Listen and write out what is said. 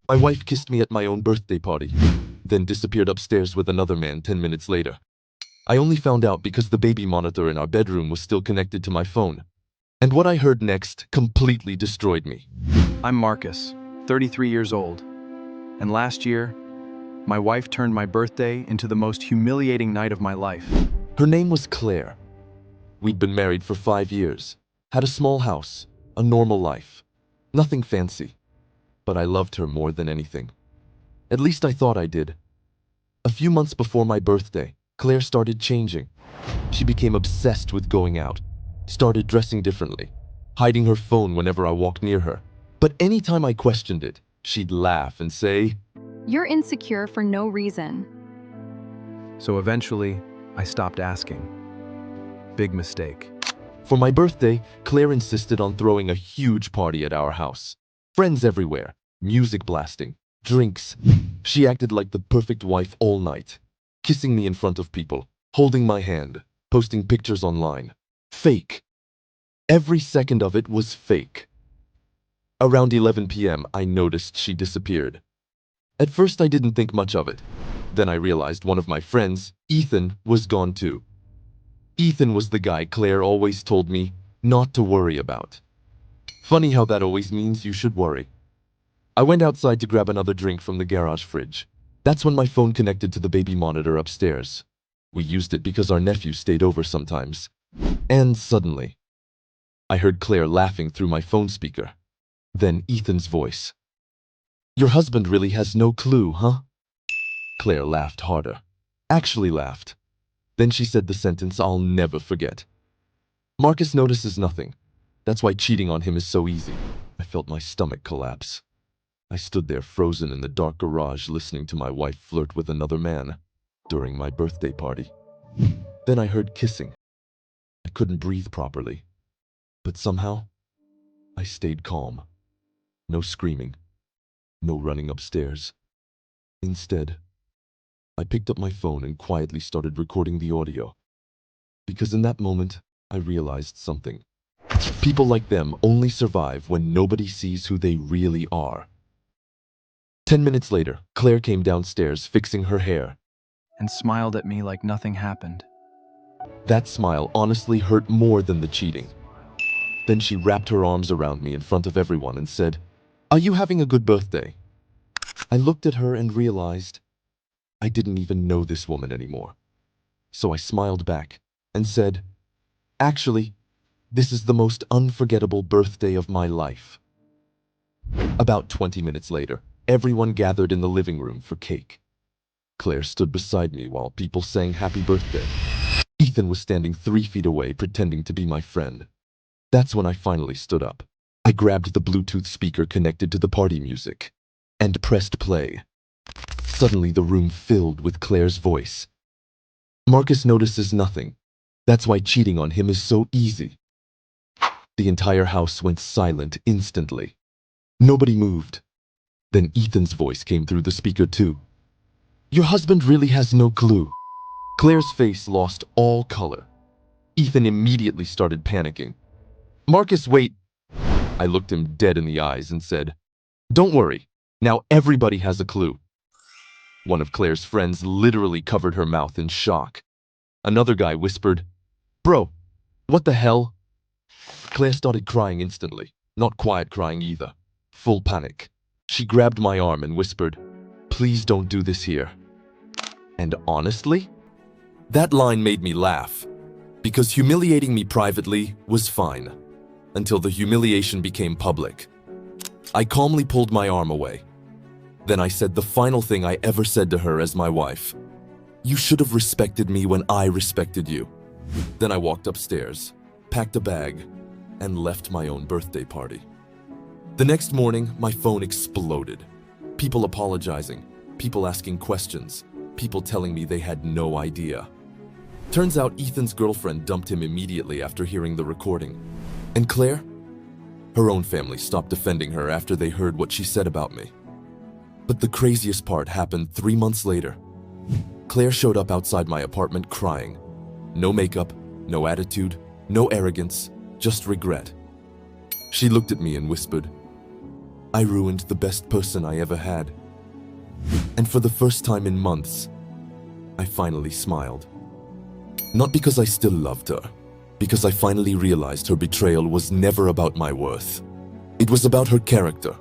My wife kissed me at my own birthday party, then disappeared upstairs with another man 10 minutes later. I only found out because the baby monitor in our bedroom was still connected to my phone. And what I heard next completely destroyed me. I'm Marcus, 33 years old, and last year, my wife turned my birthday into the most humiliating night of my life. Her name was Claire. We'd been married for 5 years, had a small house, a normal life. Nothing fancy, but I loved her more than anything. At least I thought I did. A few months before my birthday, Claire started changing. She became obsessed with going out, started dressing differently, hiding her phone whenever I walked near her. But anytime I questioned it, she'd laugh and say, "You're insecure for no reason." So eventually, I stopped asking. Big mistake. For my birthday, Claire insisted on throwing a huge party at our house. Friends everywhere, music blasting, drinks. She acted like the perfect wife all night, kissing me in front of people, holding my hand, posting pictures online. Fake. Every second of it was fake. Around 11 p.m., I noticed she disappeared. At first, I didn't think much of it. Then I realized one of my friends, Ethan, was gone too. Ethan was the guy Claire always told me not to worry about. Funny how that always means you should worry. I went outside to grab another drink from the garage fridge. That's when my phone connected to the baby monitor upstairs. We used it because our nephew stayed over sometimes. And suddenly, I heard Claire laughing through my phone speaker. Then Ethan's voice. "Your husband really has no clue, huh?" Claire laughed harder. Actually laughed. Then she said the sentence I'll never forget. "Marcus notices nothing. That's why cheating on him is so easy." I felt my stomach collapse. I stood there frozen in the dark garage listening to my wife flirt with another man during my birthday party. Then I heard kissing. I couldn't breathe properly. But somehow, I stayed calm. No screaming. No running upstairs. Instead, I picked up my phone and quietly started recording the audio. Because in that moment, I realized something. People like them only survive when nobody sees who they really are. 10 minutes later, Claire came downstairs fixing her hair. And smiled at me like nothing happened. That smile honestly hurt more than the cheating. Then she wrapped her arms around me in front of everyone and said, "Are you having a good birthday?" I looked at her and realized I didn't even know this woman anymore. So I smiled back and said, "Actually, this is the most unforgettable birthday of my life." About 20 minutes later, everyone gathered in the living room for cake. Claire stood beside me while people sang happy birthday. Ethan was standing 3 feet away pretending to be my friend. That's when I finally stood up. I grabbed the Bluetooth speaker connected to the party music and pressed play. Suddenly the room filled with Claire's voice. "Marcus notices nothing. That's why cheating on him is so easy." The entire house went silent instantly. Nobody moved. Then Ethan's voice came through the speaker too. "Your husband really has no clue." Claire's face lost all color. Ethan immediately started panicking. "Marcus, wait." I looked him dead in the eyes and said, "Don't worry. Now everybody has a clue." One of Claire's friends literally covered her mouth in shock. Another guy whispered, "Bro, what the hell?" Claire started crying instantly. Not quiet crying either. Full panic. She grabbed my arm and whispered, "Please don't do this here." And honestly, that line made me laugh. Because humiliating me privately was fine. Until the humiliation became public. I calmly pulled my arm away. Then I said the final thing I ever said to her as my wife. "You should have respected me when I respected you." Then I walked upstairs, packed a bag, and left my own birthday party. The next morning, my phone exploded. People apologizing, people asking questions, people telling me they had no idea. Turns out Ethan's girlfriend dumped him immediately after hearing the recording. And Claire? Her own family stopped defending her after they heard what she said about me. But the craziest part happened 3 months later. Claire showed up outside my apartment crying. No makeup, no attitude, no arrogance, just regret. She looked at me and whispered, I ruined the best person I ever had. And for the first time in months, I finally smiled. Not because I still loved her, because I finally realized her betrayal was never about my worth. It was about her character,